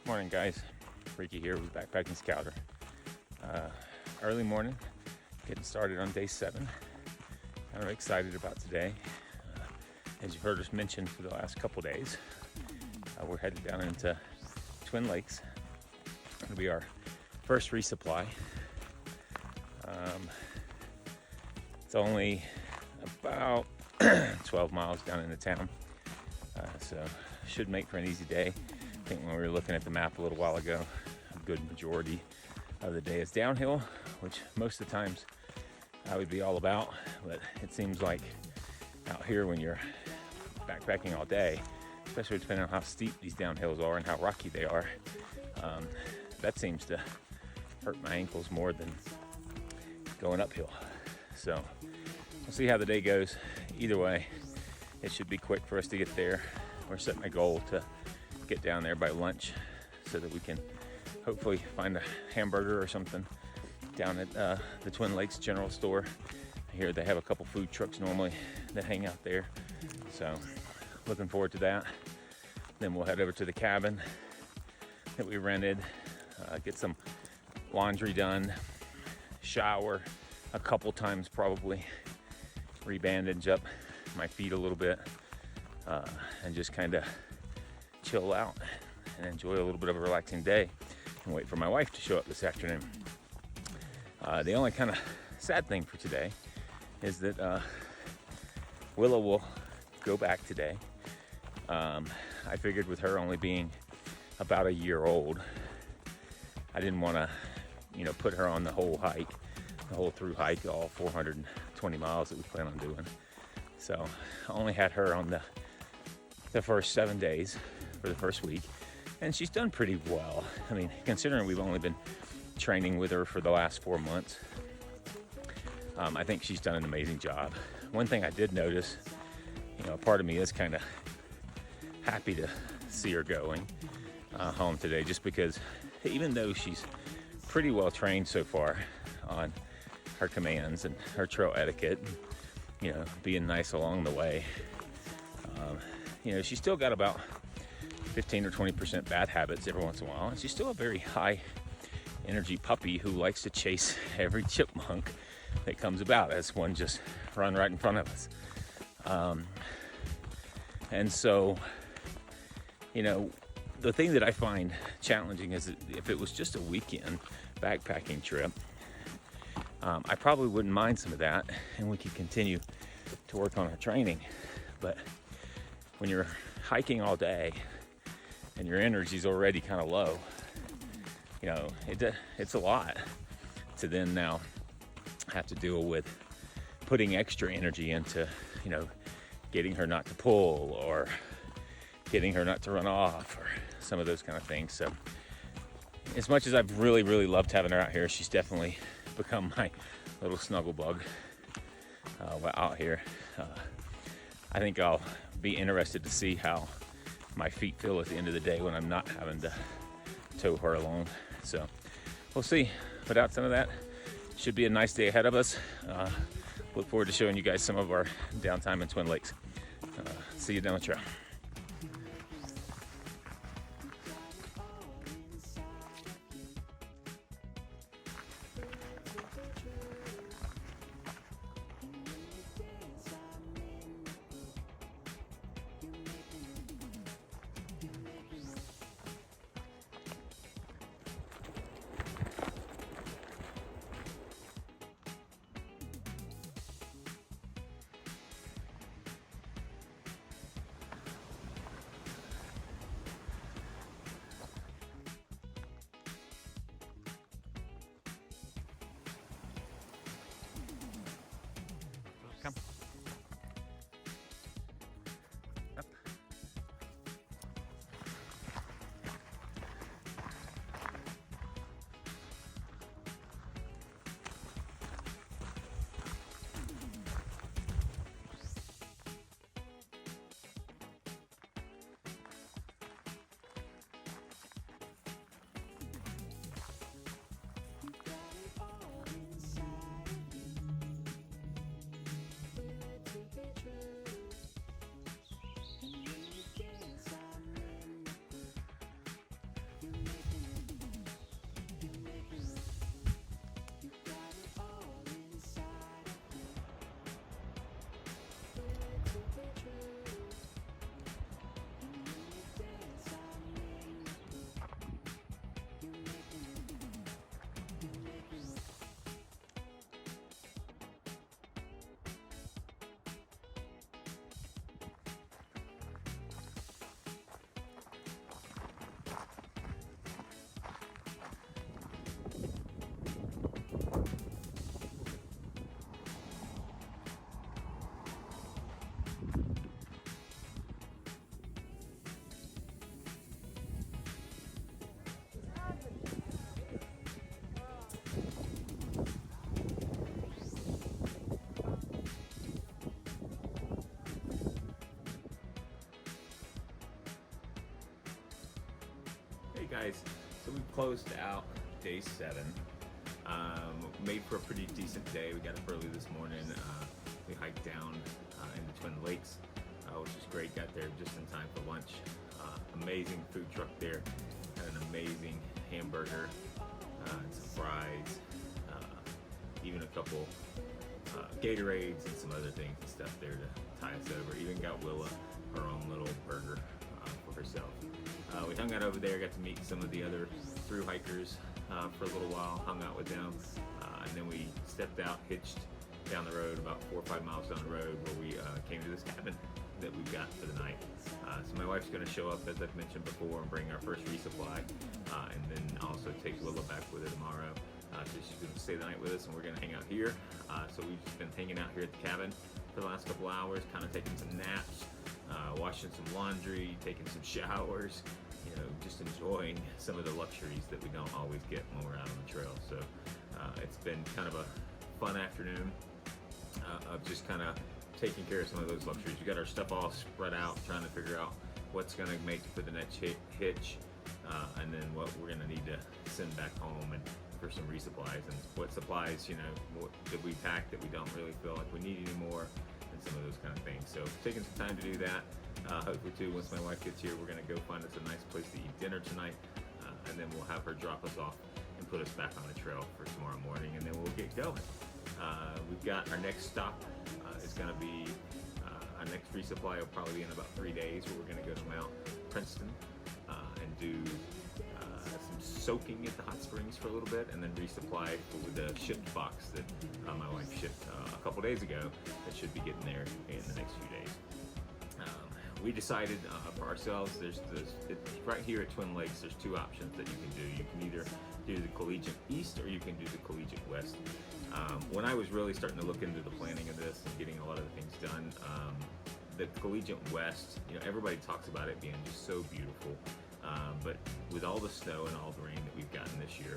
Morning, guys. Ricky here with Backpacking Scouter. Early morning, getting started on day 7. Kind of excited about today. As you've heard us mention for the last couple days, we're headed down into Twin Lakes. It'll be our first resupply. It's only about 12 miles down into town, so should make for an easy day. I think when we were looking at the map a little while ago, a good majority of the day is downhill, which most of the times I would be all about, but it seems like out here when you're backpacking all day, especially depending on how steep these downhills are and how rocky they are, that seems to hurt my ankles more than going uphill. So we'll see how the day goes. Either way, it should be quick for us to get there. We're setting a goal to get down there by lunch so that we can hopefully find a hamburger or something down at the Twin Lakes General Store. Here they have a couple food trucks normally that hang out there, so looking forward to that. Then we'll head over to the cabin that we rented, get some laundry done, shower a couple times probably, re-bandage up my feet a little bit, and just kind of chill out and enjoy a little bit of a relaxing day and wait for my wife to show up this afternoon. The only kind of sad thing for today is that Willow will go back today. I figured with her only being about a year old, I didn't want to, put her on the whole hike, the whole through hike, all 420 miles that we plan on doing. So I only had her on the first 7 days for the first week, and she's done pretty well. I mean, considering we've only been training with her for the last 4 months, I think she's done an amazing job. One thing I did notice, a part of me is kind of happy to see her going home today, just because even though she's pretty well trained so far on her commands and her trail etiquette, being nice along the way, she's still got about 15 or 20% bad habits every once in a while, and she's still a very high energy puppy who likes to chase every chipmunk that comes about as one just run right in front of us. And so, the thing that I find challenging is that if it was just a weekend backpacking trip, I probably wouldn't mind some of that, and we could continue to work on our training. But when you're hiking all day and your energy's already kind of low, it's a lot to then now have to deal with putting extra energy into, getting her not to pull or getting her not to run off or some of those kind of things. So as much as I've really, really loved having her out here, she's definitely become my little snuggle bug out here. I think I'll be interested to see how my feet feel at the end of the day when I'm not having to tow her along. So we'll see. Without some of that, should be a nice day ahead of us. Look forward to showing you guys some of our downtime in Twin Lakes. See you down the trail. Hey guys, so we closed out day 7. Made for a pretty decent day. We got up early this morning. We hiked down into Twin Lakes, which is great. Got there just in time for lunch. Amazing food truck there. Had an amazing hamburger, and some fries, even a couple Gatorades and some other things and stuff there to tie us over. Even got Willa her own little burger for herself. We hung out over there, got to meet some of the other thru hikers for a little while, hung out with them, and then we stepped out, hitched down the road about 4 or 5 miles down the road, where we came to this cabin that we've got for the night. So my wife's going to show up, as I've mentioned before, and bring our first resupply, and then also take Willa back with her tomorrow. So she's going to stay the night with us, and we're going to hang out here. So we've just been hanging out here at the cabin for the last couple hours, kind of taking some naps, washing some laundry, taking some showers, just enjoying some of the luxuries that we don't always get when we're out on the trail. So it's been kind of a fun afternoon of just kind of taking care of some of those luxuries. We got our stuff all spread out, trying to figure out what's going to make for the next hitch, and then what we're going to need to send back home and for some resupplies, and what supplies what did we pack that we don't really feel like we need anymore, and some of those kind of things. So taking some time to do that. Hopefully too, once my wife gets here, we're going to go find us a nice place to eat dinner tonight, and then we'll have her drop us off and put us back on the trail for tomorrow morning, and then we'll get going. We've got our next stop is going to be our next resupply will probably be in about 3 days, where we're going to go to Mount Princeton and do some soaking at the hot springs for a little bit, and then resupply with the shipped box that my wife shipped a couple days ago that should be getting there in the next few days. We decided for ourselves, right here at Twin Lakes, there's 2 options that you can do. You can either do the Collegiate East or you can do the Collegiate West. When I was really starting to look into the planning of this and getting a lot of the things done, the Collegiate West, everybody talks about it being just so beautiful, but with all the snow and all the rain that we've gotten this year,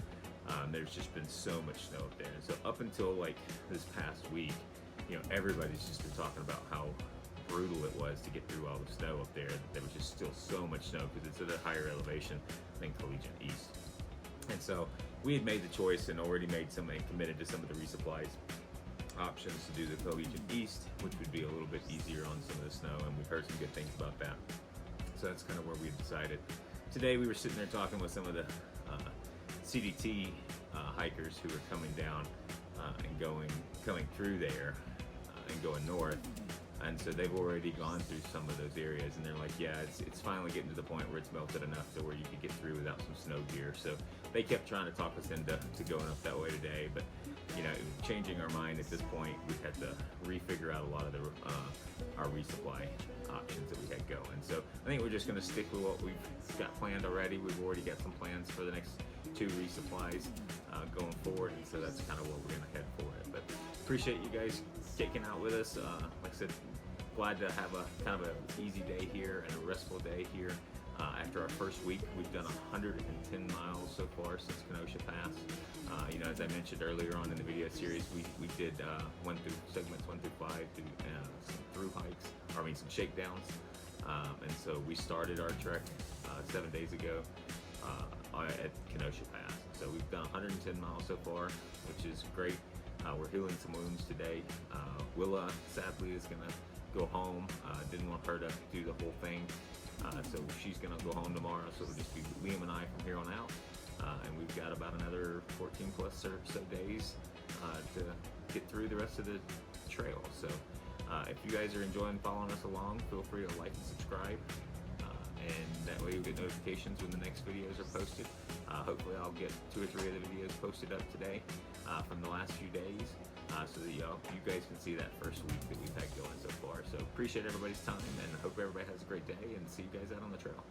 there's just been so much snow up there. And so up until like this past week, everybody's just been talking about how brutal it was to get through all the snow up there. There was just still so much snow because it's at a higher elevation than Collegiate East. And so we had made the choice and already made some and committed to some of the resupplies options to do the Collegiate East, which would be a little bit easier on some of the snow, and we've heard some good things about that. So that's kind of where we decided. Today we were sitting there talking with some of the CDT hikers who were coming down and coming through there and going north. And so they've already gone through some of those areas, and they're like, yeah, it's finally getting to the point where it's melted enough to where you could get through without some snow gear. So they kept trying to talk us into going up that way today, but changing our mind at this point, we had to refigure out a lot of our resupply options that we had going. So I think we're just going to stick with what we've got planned already. We've already got some plans for the next 2 resupplies going forward, and so that's kind of what we're going to head for it. But appreciate you guys kicking out with us. Like I said, glad to have a kind of an easy day here and a restful day here. After our first week, we've done 110 miles so far since Kenosha Pass. As I mentioned earlier on in the video series, we did segments 1 through 5, some through hikes, some shakedowns. And so we started our trek 7 days ago at Kenosha Pass. So we've done 110 miles so far, which is great. We're healing some wounds today. Willa, sadly, is going to go home. Didn't want her to do the whole thing. So she's going to go home tomorrow. So it'll just be Liam and I from here on out. And we've got about another 14 plus or so days to get through the rest of the trail. So if you guys are enjoying following us along, feel free to like and subscribe. And that way you'll get notifications when the next videos are posted. Hopefully I'll get 2 or 3 of the videos posted up today from the last few days, so that you guys can see that first week that we've had going so far. So appreciate everybody's time, and hope everybody has a great day, and see you guys out on the trail.